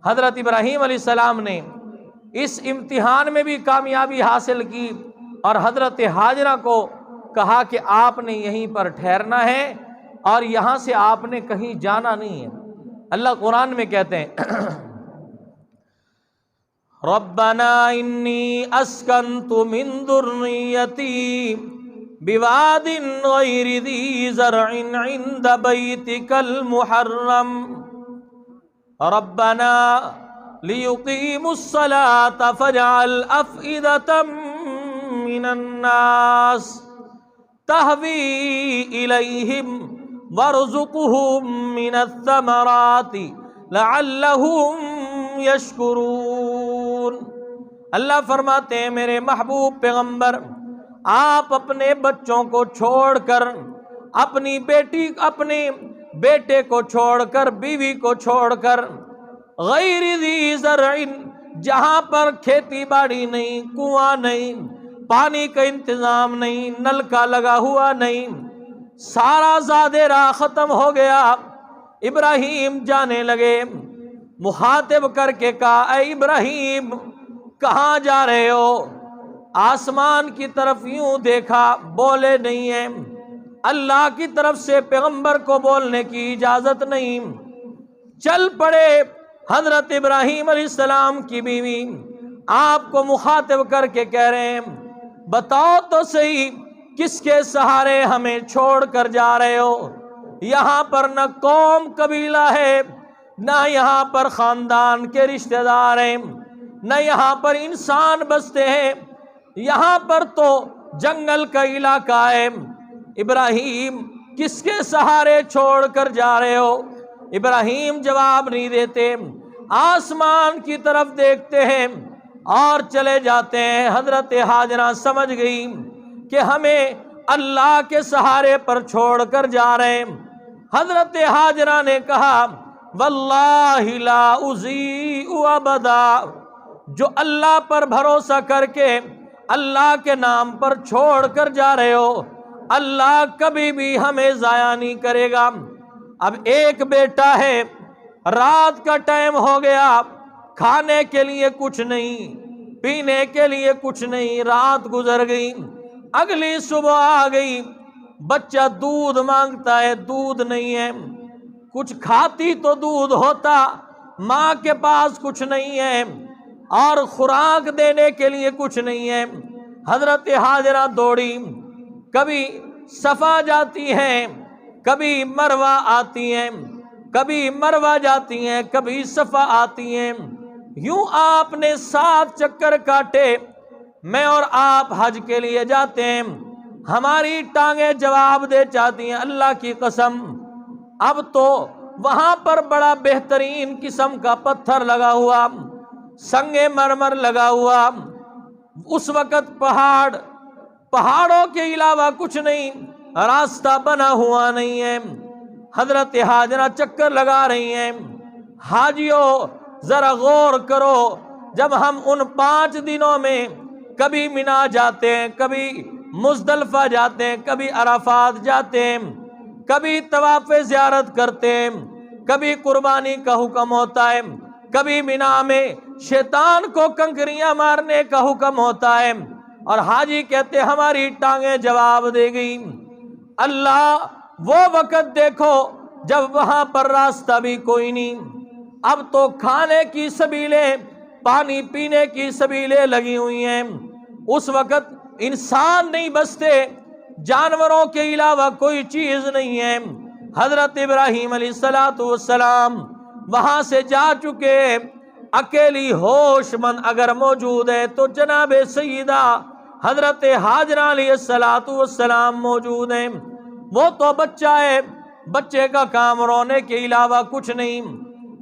حضرت ابراہیم علیہ السلام نے اس امتحان میں بھی کامیابی حاصل کی اور حضرت ہاجرہ کو کہا کہ آپ نے یہیں پر ٹھہرنا ہے اور یہاں سے آپ نے کہیں جانا نہیں ہے۔ اللہ قرآن میں کہتے ہیں ربنا انی اسکنت من ذریتی بواد غیر ذی زرع عند بیتک المحرم ربنا لیقیموا الصلاة فاجعل افئدة من الناس تہوی الیہم وارزقہم من الثمرات لعلہم یشکرون۔ اللہ فرماتے ہیں میرے محبوب پیغمبر، آپ اپنے بچوں کو چھوڑ کر، اپنی بیٹے کو چھوڑ کر، بیوی کو چھوڑ کر، غیر ذی زرع، جہاں پر کھیتی باڑی نہیں، کنواں نہیں، پانی کا انتظام نہیں، نل کا لگا ہوا نہیں، سارا زادِ راہ ختم ہو گیا۔ ابراہیم جانے لگے، مخاطب کر کے کہا اے ابراہیم کہاں جا رہے ہو؟ آسمان کی طرف یوں دیکھا، بولے نہیں ہیں۔ اللہ کی طرف سے پیغمبر کو بولنے کی اجازت نہیں۔ چل پڑے حضرت ابراہیم علیہ السلام کی بیوی آپ کو مخاطب کر کے کہہ رہے ہیں بتاؤ تو صحیح کس کے سہارے ہمیں چھوڑ کر جا رہے ہو؟ یہاں پر نہ قوم قبیلہ ہے، نہ یہاں پر خاندان کے رشتہ دار ہیں، نہ یہاں پر انسان بستے ہیں، یہاں پر تو جنگل کا علاقہ ہے۔ ابراہیم کس کے سہارے چھوڑ کر جا رہے ہو؟ ابراہیم جواب نہیں دیتے، آسمان کی طرف دیکھتے ہیں اور چلے جاتے ہیں۔ حضرت ہاجرہ سمجھ گئی کہ ہمیں اللہ کے سہارے پر چھوڑ کر جا رہے ہیں۔ حضرت ہاجرہ نے کہا واللہ لا اضیع ابدا، جو اللہ پر بھروسہ کر کے اللہ کے نام پر چھوڑ کر جا رہے ہو، اللہ کبھی بھی ہمیں ضائع نہیں کرے گا۔ اب ایک بیٹا ہے، رات کا ٹائم ہو گیا، کھانے کے لیے کچھ نہیں، پینے کے لیے کچھ نہیں، رات گزر گئی، اگلی صبح آ گئی، بچہ دودھ مانگتا ہے، دودھ نہیں ہے، کچھ کھاتی تو دودھ ہوتا، ماں کے پاس کچھ نہیں ہے اور خوراک دینے کے لیے کچھ نہیں ہے۔ حضرت ہاجرہ دوڑی، کبھی صفا جاتی ہیں، کبھی مروہ آتی ہیں، کبھی مروہ جاتی ہیں، کبھی صفا آتی ہیں، یوں آپ نے 7 چکر کاٹے۔ میں اور آپ حج کے لیے جاتے ہیں، ہماری ٹانگیں جواب دے چاہتی ہیں اللہ کی قسم۔ اب تو وہاں پر بڑا بہترین قسم کا پتھر لگا ہوا، سنگ مرمر لگا ہوا، اس وقت پہاڑوں کے علاوہ کچھ نہیں، راستہ بنا ہوا نہیں ہے۔ حضرت ہاجرہ چکر لگا رہی ہیں۔ حاجیوں ذرا غور کرو، جب ہم ان 5 دنوں میں کبھی مینا جاتے ہیں، کبھی مزدلفہ جاتے ہیں، کبھی عرفات جاتے ہیں، کبھی طواف زیارت کرتے ہیں، کبھی قربانی کا حکم ہوتا ہے، کبھی مینا میں شیطان کو کنکریاں مارنے کا حکم ہوتا ہے، اور حاجی کہتے ہماری ٹانگیں جواب دے گئی۔ اللہ وہ وقت دیکھو جب وہاں پر راستہ بھی کوئی نہیں، اب تو کھانے کی سبیلیں، پانی پینے کی سبیلیں لگی ہوئی ہیں، اس وقت انسان نہیں بستے، جانوروں کے علاوہ کوئی چیز نہیں ہے۔ حضرت ابراہیم علیہ السلام وہاں سے جا چکے، اکیلی ہوش مند اگر موجود ہے تو جناب سیدہ حضرت ہاجرہ علیہ السلام موجود ہیں۔ وہ تو بچہ ہے، بچے کا کام رونے کے علاوہ کچھ نہیں،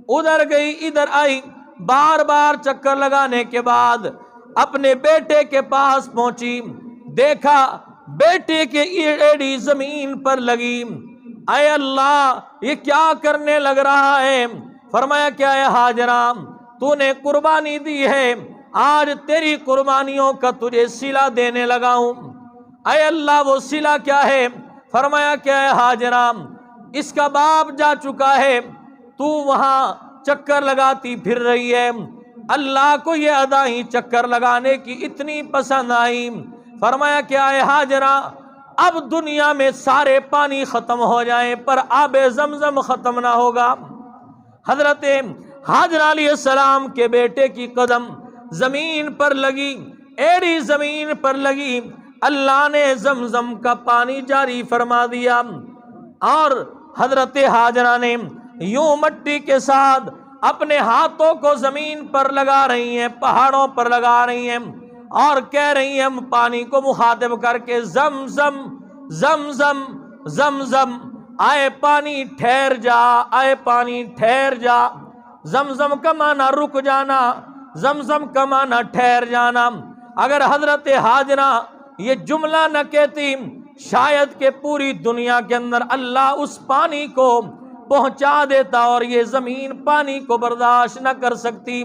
ادھر گئی ادھر آئی، بار بار چکر لگانے کے بعد اپنے بیٹے کے پاس پہنچی، دیکھا بیٹے کے ایڑی زمین پر لگی۔ اے اللہ یہ کیا کرنے لگ رہا ہے؟ فرمایا کیا ہے ہاجرہ، تو نے قربانی دی ہے، آج تیری قربانیوں کا تجھے صلہ دینے لگا ہوں۔ اے اللہ وہ صلہ کیا ہے؟ فرمایا کیا ہے ہاجرہ، اس کا باپ جا چکا ہے، تو وہاں چکر لگاتی پھر رہی ہے۔ اللہ کو یہ ادا ہی چکر لگانے کی اتنی پسند آئی، فرمایا کہ اے ہاجرہ اب دنیا میں سارے پانی ختم ہو جائیں پر آب زمزم ختم نہ ہوگا۔ حضرت ہاجرہ علیہ السلام کے بیٹے کی قدم زمین پر لگی، ایڑی زمین پر لگی، اللہ نے زمزم کا پانی جاری فرما دیا، اور حضرت ہاجرہ نے یوں مٹی کے ساتھ اپنے ہاتھوں کو زمین پر لگا رہی ہیں، پہاڑوں پر لگا رہی ہیں، اور کہہ رہی ہیں پانی کو مخاطب کر کے زمزم زمزم زمزم، آئے پانی ٹھہر جا، آئے پانی ٹھہر جا۔ زمزم کا معنی رک جانا، زمزم کا معنی ٹھہر جانا۔ اگر حضرت ہاجرہ یہ جملہ نہ کہتی شاید کہ پوری دنیا کے اندر اللہ اس پانی کو پہنچا دیتا اور یہ زمین پانی کو برداشت نہ کر سکتی۔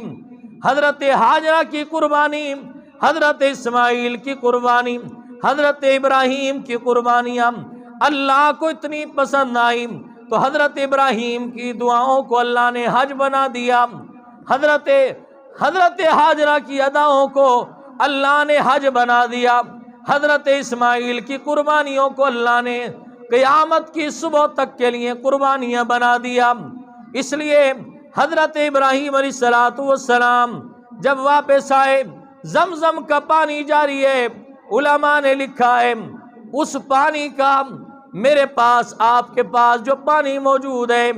حضرت ہاجرہ کی قربانی، حضرت اسماعیل کی قربانی، حضرت ابراہیم کی قربانیاں اللہ کو اتنی پسند آئی تو حضرت ابراہیم کی دعاؤں کو اللہ نے حج بنا دیا، حضرت ہاجرہ کی اداؤں کو اللہ نے حج بنا دیا، حضرت اسماعیل کی قربانیوں کو اللہ نے قیامت کی صبح تک کے لیے قربانیاں بنا دیا۔ اس لیے حضرت ابراہیم علیہ السلام جب واپس آئے، زمزم کا پانی جاری ہے، علماء نے لکھا ہے اس پانی کا میرے پاس، آپ کے پاس جو پانی موجود ہے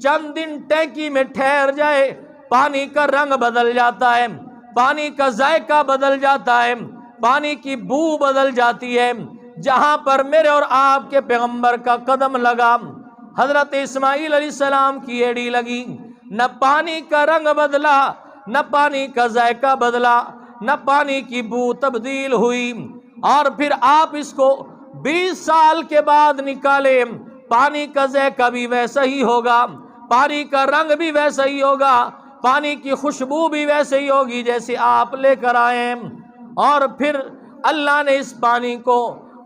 چند دن ٹینکی میں ٹھہر جائے پانی کا رنگ بدل جاتا ہے، پانی کا ذائقہ بدل جاتا ہے، پانی کی بو بدل جاتی ہے۔ جہاں پر میرے اور آپ کے پیغمبر کا قدم لگا، حضرت اسماعیل علیہ السلام کی ایڑی لگی، نہ پانی کا رنگ بدلا، نہ پانی کا ذائقہ بدلا، نہ پانی کی بو تبدیل ہوئی، اور پھر آپ اس کو 20 سال کے بعد نکالے، پانی کا ذائقہ بھی ویسا ہی ہوگا، پانی کا رنگ بھی ویسا ہی ہوگا، پانی کی خوشبو بھی ویسے ہی ہوگی جیسے آپ لے کر آئے۔ اور پھر اللہ نے اس پانی کو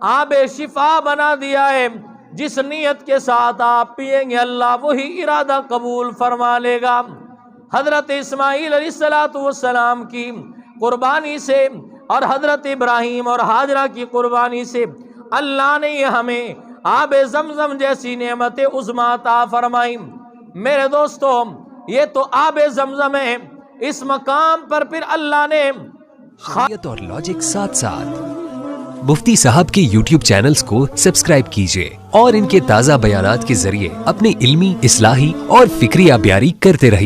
آب شفا بنا دیا ہے، جس نیت کے ساتھ آپ پیئیں گے اللہ وہی ارادہ قبول فرما لے گا۔ حضرت اسماعیل علیہ السلام کی قربانی سے اور حضرت ابراہیم اور ہاجرہ کی قربانی سے اللہ نے ہمیں آب زمزم جیسی نعمت عظمیٰ عطا فرمائی۔ میرے دوستو یہ تو آب زمزم ہے، اس مقام پر پھر اللہ نے اور لاجک ساتھ ساتھ مفتی صاحب کے یوٹیوب چینلز کو سبسکرائب کیجئے اور ان کے تازہ بیانات کے ذریعے اپنی علمی، اصلاحی اور فکری آبیاری کرتے رہیے۔